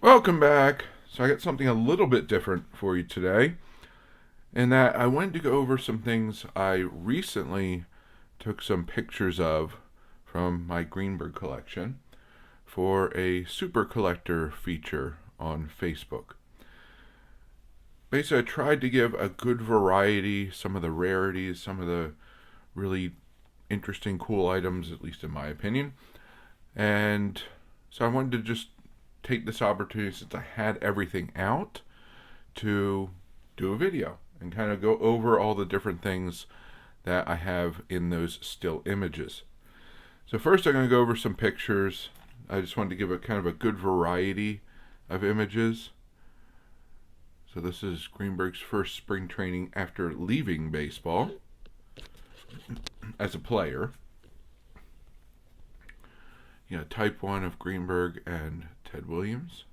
Welcome back. So I got something a little bit different for you today, in that I wanted to go over some things I recently took some pictures of from my Greenberg collection for a super collector feature on Facebook. Basically, I tried to give a good variety, some of the rarities, some of the really interesting, cool items, at least in my opinion. And so I wanted to just take this opportunity, since I had everything out, to do a video and kind of go over all the different things that I have in those still images. So first I'm going to go over some pictures. I just wanted to give a kind of a good variety of images. So this is Greenberg's first spring training after leaving baseball as a player. Type 1 of Greenberg and Ted Williams.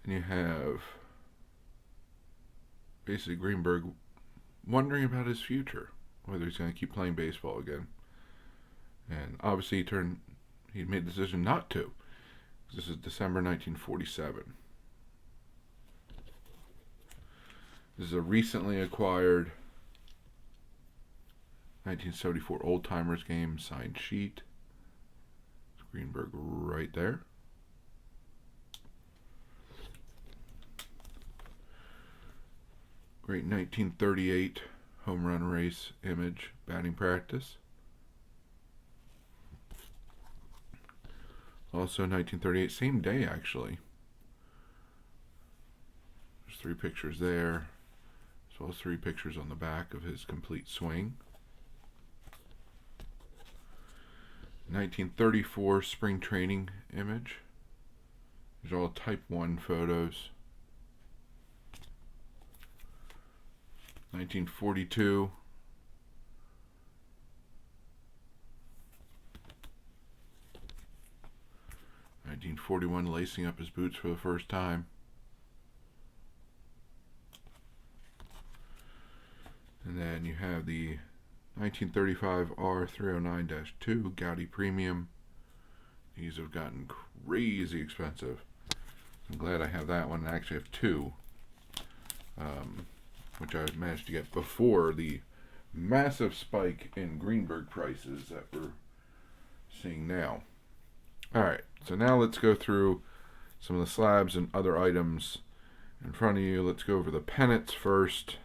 And you have basically Greenberg wondering about his future, whether he's going to keep playing baseball again. And obviously he made the decision not to. This is December 1947. This is a recently acquired 1974 Old Timers game signed sheet. It's Greenberg right there. Great 1938 home run race image, batting practice. Also 1938, same day actually. There's 3 pictures there, as well as 3 pictures on the back of his complete swing. 1934 spring training image. These are all type 1 photos. 1942. Lacing up his boots for the first time. And then you have the 1935 R309-2 Gaudi Premium. These have gotten crazy expensive. I'm glad I have that one. I actually have 2, which I managed to get before the massive spike in Greenberg prices that we're seeing now. Alright, so now let's go through some of the slabs and other items in front of you. Let's go over the pennants first.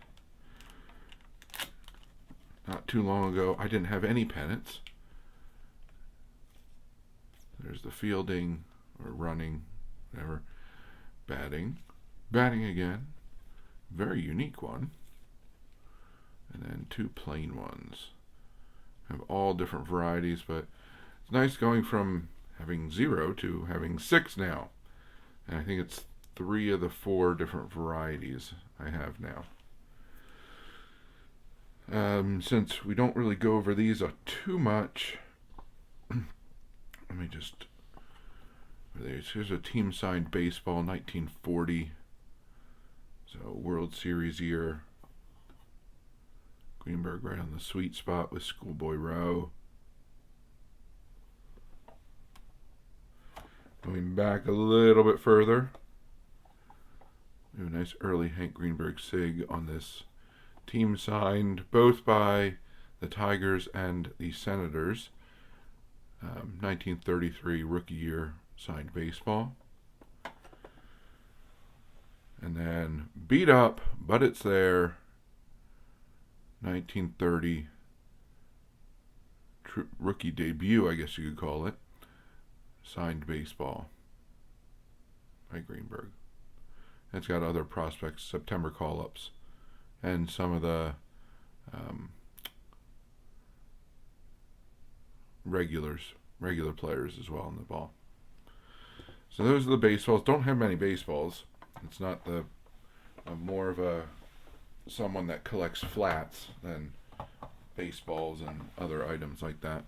Not too long ago, I didn't have any pennants. There's the fielding, or running, whatever. Batting. Batting again. Very unique one. And then 2 plain ones. Have all different varieties, but it's nice going from having 0 to having 6 now. And I think it's 3 of the 4 different varieties I have now. Since we don't really go over these too much, let me just... Here's a team signed baseball, 1940. So World Series year. Greenberg right on the sweet spot with Schoolboy Row. Going back a little bit further, we have a nice early Hank Greenberg sig on this team, signed both by the Tigers and the Senators. 1933 rookie year signed baseball. And then beat up, but it's there, 1930 rookie debut, I guess you could call it, signed baseball by Greenberg. It's got other prospects, September call-ups, and some of the regular players as well in the ball. So those are the baseballs. Don't have many baseballs. It's not more of someone that collects flats than baseballs and other items like that.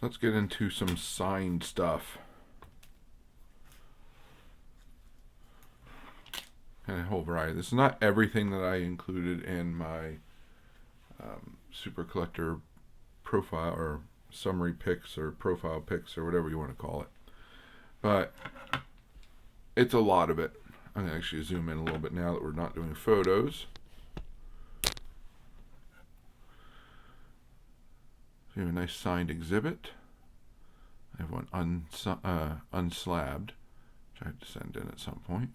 Let's get into some signed stuff. And a whole variety. This is not everything that I included in my Super Collector profile or summary pics or profile pics or whatever you want to call it. But it's a lot of it. I'm going to actually zoom in a little bit now that we're not doing photos. So we have a nice signed exhibit. I have one unslabbed, which I have to send in at some point.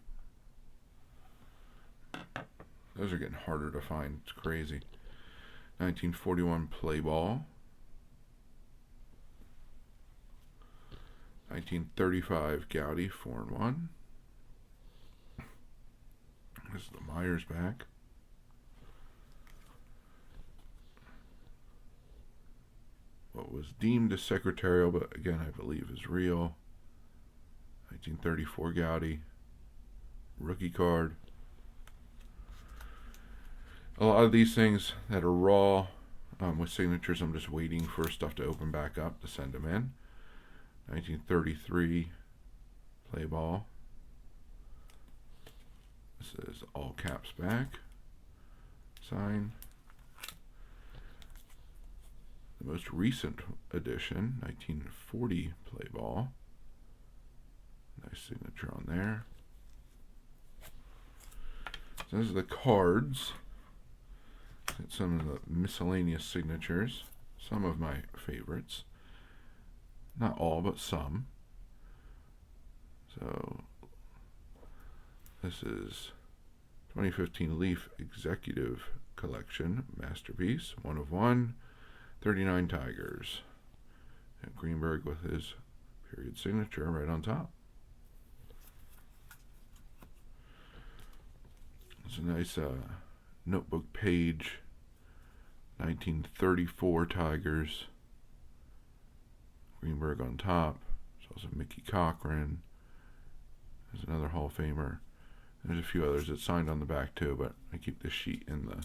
Those are getting harder to find. It's crazy. 1941 play ball. 1935 Gaudy 4-1. This is the Myers back. What was deemed as secretarial, but again I believe is real. 1934 Gaudy rookie card. A lot of these things that are raw with signatures, I'm just waiting for stuff to open back up to send them in. 1933 play ball. This is all caps back. Sign. The most recent edition, 1940 play ball. Nice signature on there. So those are the cards. Got some of the miscellaneous signatures. Some of my favorites. Not all, but some. So this is 2015 Leaf Executive Collection Masterpiece, 1 of 1, 39 Tigers. And Greenberg with his period signature right on top. It's a nice notebook page, 1934 Tigers. Greenberg on top. There's also Mickey Cochran. There's another Hall of Famer. There's a few others that signed on the back too, but I keep this sheet in the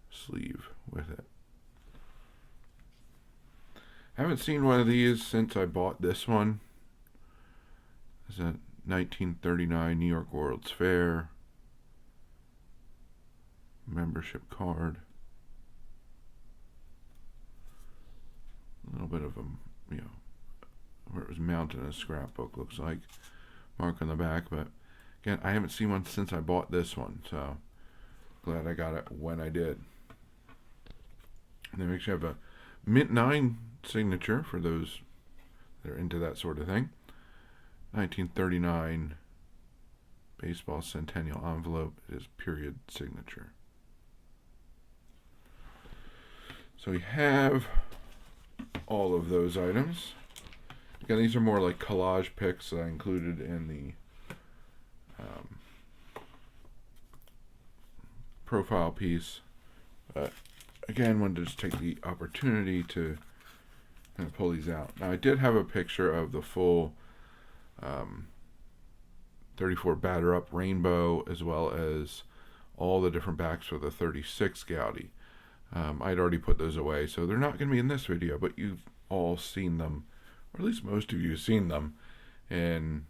sleeve with it. I haven't seen one of these since I bought this one. It's a 1939 New York World's Fair membership card. A little bit of a, where it was mounted in a scrapbook, looks like. Mark on the back, but again, I haven't seen one since I bought this one, so glad I got it when I did. And they actually have a Mint 9 signature for those that are into that sort of thing. 1939 baseball centennial envelope is period signature. So we have all of those items. Again, these are more like collage pics that I included in the profile piece. But again, wanted to just take the opportunity to kind of pull these out. Now, I did have a picture of the full 34 batter up rainbow, as well as all the different backs for the 36 Gaudy. I'd already put those away, so they're not going to be in this video, but you've all seen them, or at least most of you have seen them in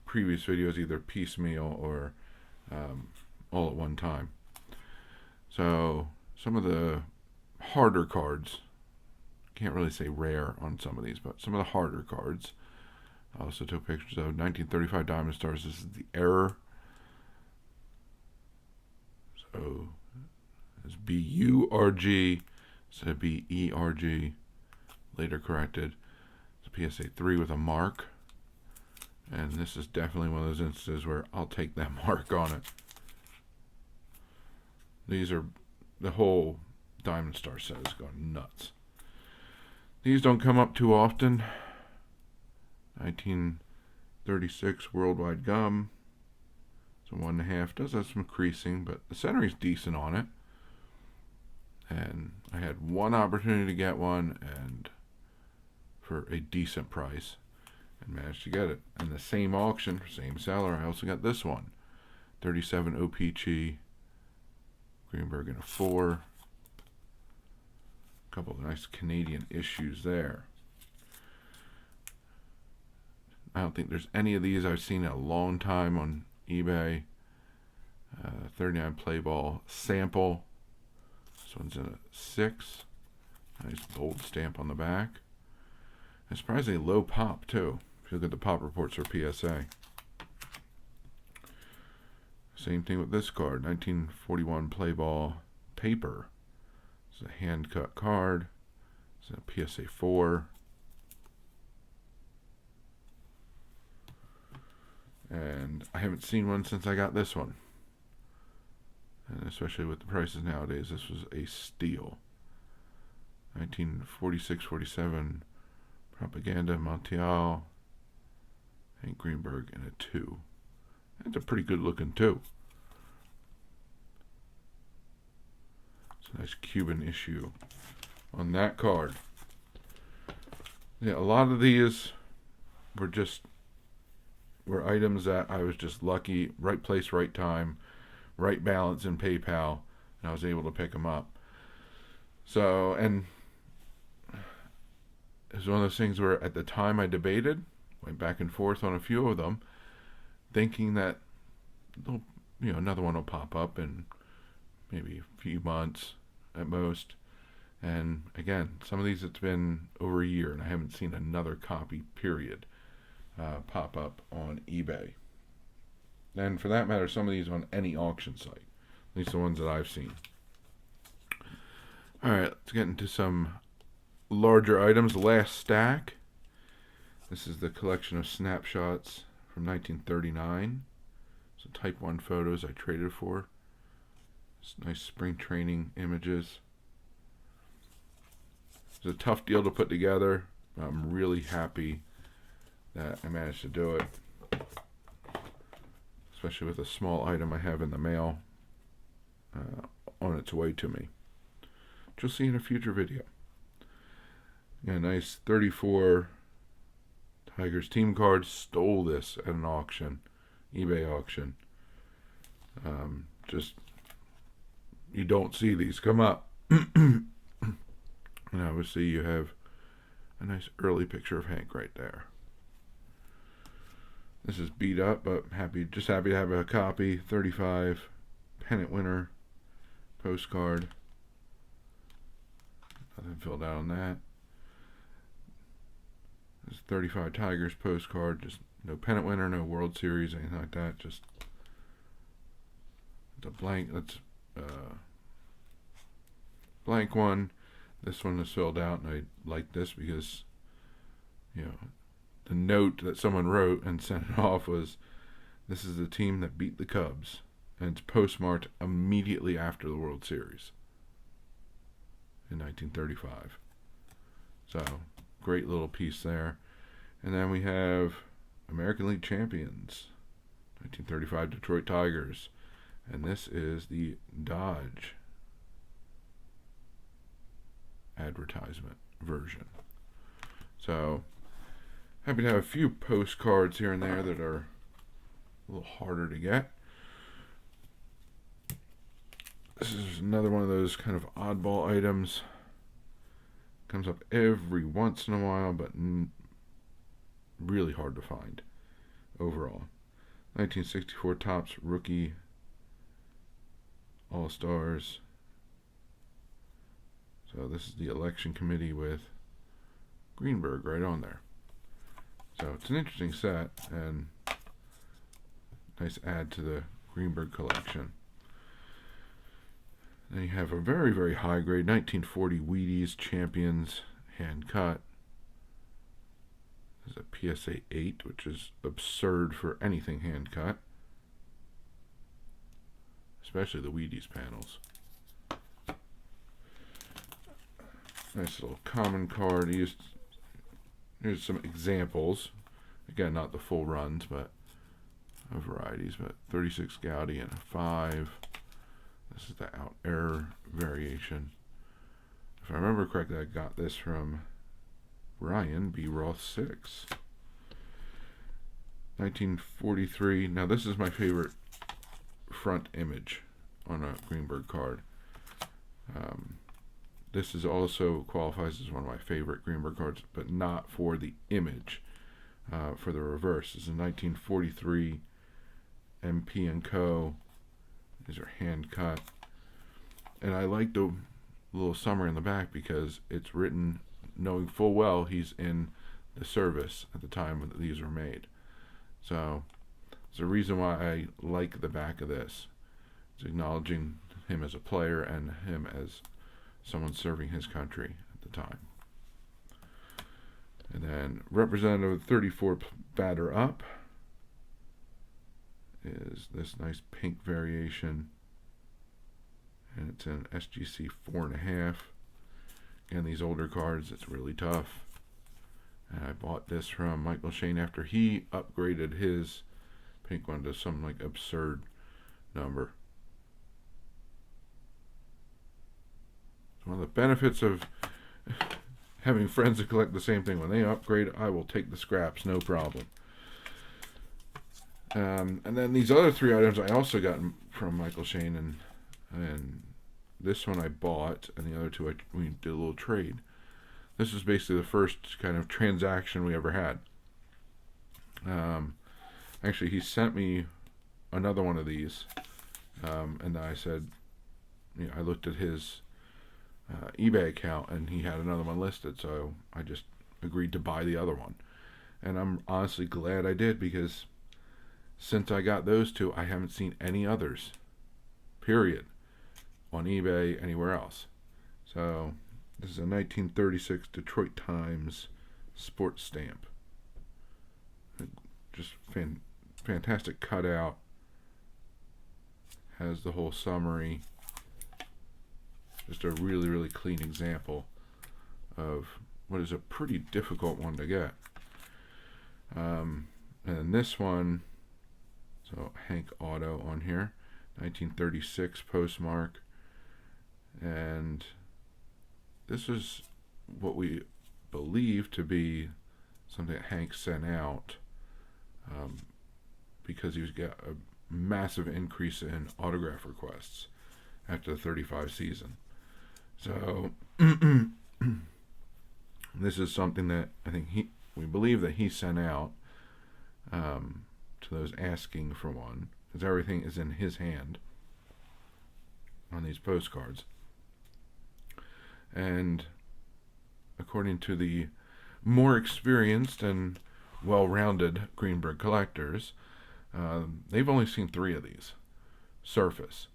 previous videos, either piecemeal or all at one time. So some of the harder cards, can't really say rare on some of these, but some of the harder cards. I also took pictures of 1935 Diamond Stars. This is the error. So it's B-U-R-G instead of B-E-R-G. Later corrected. It's a PSA 3 with a mark. And this is definitely one of those instances where I'll take that mark on it. These are, the whole Diamond Star set is going nuts. These don't come up too often. 1936 Worldwide Gum. It's a 1.5. Does have some creasing, but the centering is decent on it. And I had one opportunity to get one, and for a decent price, and managed to get it. And the same auction, same seller, I also got this one. 37 O-Pee-Chee. Greenberg in a 4. A couple of nice Canadian issues there. I don't think there's any of these I've seen in a long time on eBay. 39 play ball sample. This one's in a 6. Nice bold stamp on the back. And surprisingly low pop too. If you look at the pop reports for PSA. Same thing with this card, 1941 play ball paper. It's a hand cut card. It's a PSA 4. And I haven't seen one since I got this one. And especially with the prices nowadays, this was a steal. 1946-47 Propaganda Montiel and Greenberg in a 2. That's a pretty good looking 2. It's a nice Cuban issue on that card. Yeah, a lot of these were items that I was just lucky, right place, right time, right balance in PayPal, and I was able to pick them up. So, and it was one of those things where at the time I debated, went back and forth on a few of them, thinking that another one will pop up in maybe a few months at most. And again, some of these it's been over a year and I haven't seen another copy, period, pop up on eBay. And for that matter, some of these on any auction site, at least the ones that I've seen. Alright, let's get into some larger items. The last stack. This is the collection of snapshots from 1939. So Type 1 photos I traded for. It's nice spring training images. It's a tough deal to put together. But I'm really happy that I managed to do it. Especially with a small item I have in the mail on its way to me. Which you'll see in a future video. Yeah, nice 34 Tigers team card. Stole this at an auction, eBay auction. You don't see these come up. And obviously you have a nice early picture of Hank right there. This is beat up, but just happy to have a copy. 35 pennant winner postcard. Nothing filled out on that. This is 35 Tigers postcard. Just no pennant winner, no World Series, anything like that. Just the blank. That's blank one. This one is filled out, and I like this because, the note that someone wrote and sent it off was, "This is the team that beat the Cubs," and it's postmarked immediately after the World Series in 1935. So, great little piece there. And then we have American League champions, 1935 Detroit Tigers, and this is the Dodge advertisement version. So, happy to have a few postcards here and there that are a little harder to get. This is another one of those kind of oddball items. Comes up every once in a while, but really hard to find overall. 1964 Topps Rookie All-Stars. So this is the election committee with Greenberg right on there. So it's an interesting set and nice add to the Greenberg collection. Then you have a very, very high grade 1940 Wheaties Champions hand cut. This is a PSA 8, which is absurd for anything hand cut, especially the Wheaties panels. Nice little common card. Here's some examples. Again, not the full runs, but varieties. But 36 Gaudy and a 5. This is the out error variation. If I remember correctly, I got this from Ryan B. Roth 6. 1943. Now this is my favorite front image on a Greenberg card. This is also qualifies as one of my favorite Greenberg cards, but not for the image. For the reverse, this is a 1943 MP and Co. These are hand cut, and I like little summary in the back because it's written knowing full well he's in the service at the time that these were made. So there's a reason why I like the back of this. It's acknowledging him as a player and him as someone serving his country at the time. And then Representative 34 batter up is this nice pink variation, and it's an SGC 4.5. Again, these older cards, it's really tough. And I bought this from Michael Shane after he upgraded his pink one to some like absurd number. One of the benefits of having friends that collect the same thing, when they upgrade, I will take the scraps, no problem. And then these other three items I also got from Michael Shane, and this one I bought, and the other two we did a little trade. This is basically the first kind of transaction we ever had. Actually, he sent me another one of these, and I said, I looked at his eBay account, and he had another one listed, so I just agreed to buy the other one. And I'm honestly glad I did, because since I got those two, I haven't seen any others, period, on eBay, anywhere else. So this is a 1936 Detroit Times sports stamp. Just fantastic cutout. Has the whole summary. Just a really, really clean example of what is a pretty difficult one to get. And this one, so Hank Auto on here, 1936 postmark. And this is what we believe to be something that Hank sent out because he's got a massive increase in autograph requests after the 35 season. So this is something that I think we believe that he sent out to those asking for one, because everything is in his hand on these postcards. And according to the more experienced and well-rounded Greenberg collectors, they've only seen 3 of these surface.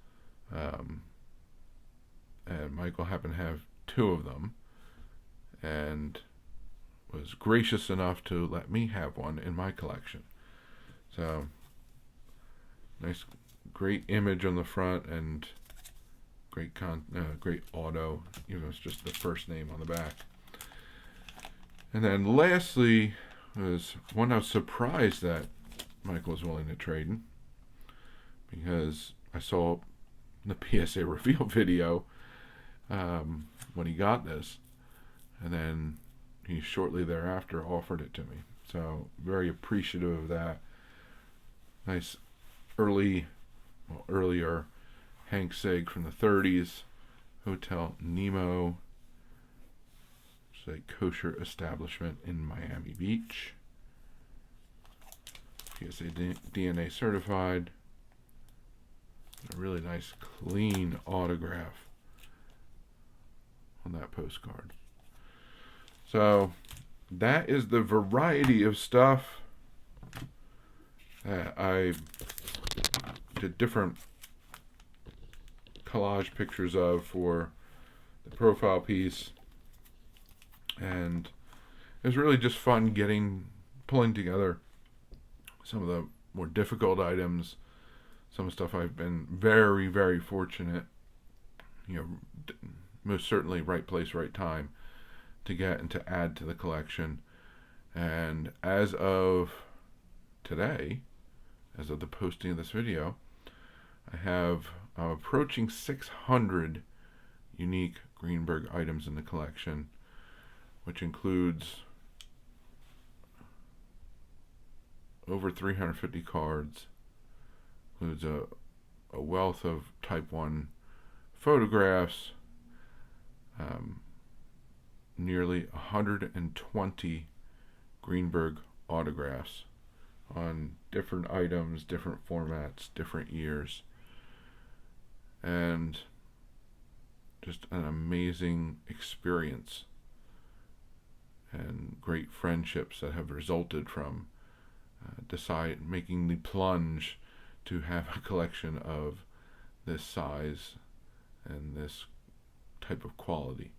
And Michael happened to have 2 of them, and was gracious enough to let me have one in my collection. So, nice, great image on the front, and great auto, even though it's just the first name on the back. And then lastly was one I was surprised that Michael was willing to trade in, because I saw the PSA reveal video when he got this, and then he shortly thereafter offered it to me. So very appreciative of that. Nice earlier Hank Sig from the 30s, Hotel Nemo. It's a kosher establishment in Miami Beach. PSA DNA certified. A really nice clean autograph on that postcard. So that is the variety of stuff that I did different collage pictures of for the profile piece, and it was really just fun pulling together some of the more difficult items, some stuff I've been very, very fortunate, most certainly right place, right time to get and to add to the collection. And as of today, as of the posting of this video, I'm approaching 600 unique Greenberg items in the collection, which includes over 350 cards, includes a wealth of Type 1 photographs, nearly 120 Greenberg autographs on different items, different formats, different years, and just an amazing experience and great friendships that have resulted from making the plunge to have a collection of this size and this type of quality.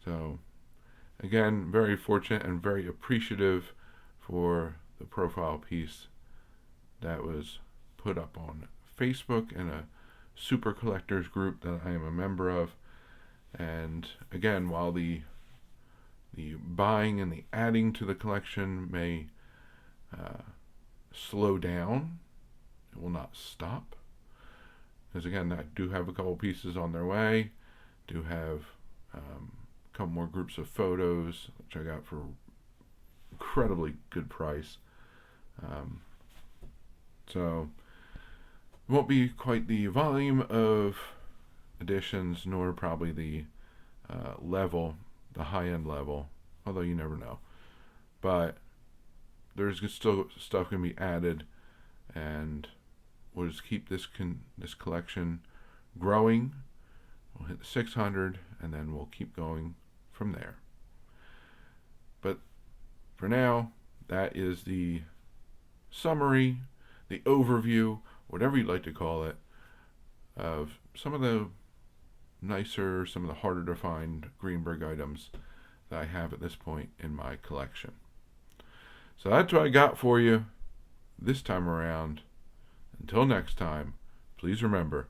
So again, very fortunate and very appreciative for the profile piece that was put up on Facebook in a super collectors group that I am a member of. And again, while the buying and the adding to the collection may slow down, it will not stop. Because again, I do have a couple pieces on their way, do have a couple more groups of photos, which I got for incredibly good price. So it won't be quite the volume of editions, nor probably the level, the high-end level, although you never know. But there's still stuff going to be added, and we'll just keep this collection growing. We'll hit 600, and then we'll keep going from there. But for now, that is the summary, the overview, whatever you'd like to call it, of some of the nicer, some of the harder to find Greenberg items that I have at this point in my collection. So that's what I got for you this time around. Until next time, please remember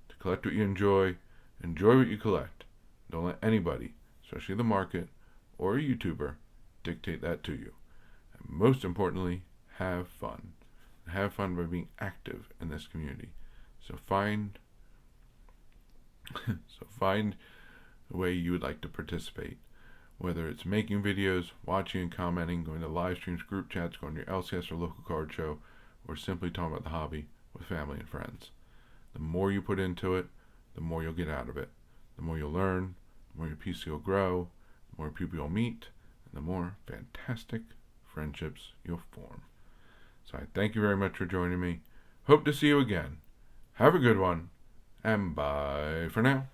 to collect what you enjoy what you collect. Don't let anybody, especially the market or a YouTuber, dictate that to you. And most importantly, have fun. Have fun by being active in this community. So find the way you would like to participate. Whether it's making videos, watching and commenting, going to live streams, group chats, going to your LCS or local card show, or simply talking about the hobby with family and friends. The more you put into it, the more you'll get out of it. The more you'll learn, the more your PC will grow, the more people you'll meet, and the more fantastic friendships you'll form. So I thank you very much for joining me. Hope to see you again. Have a good one, and bye for now.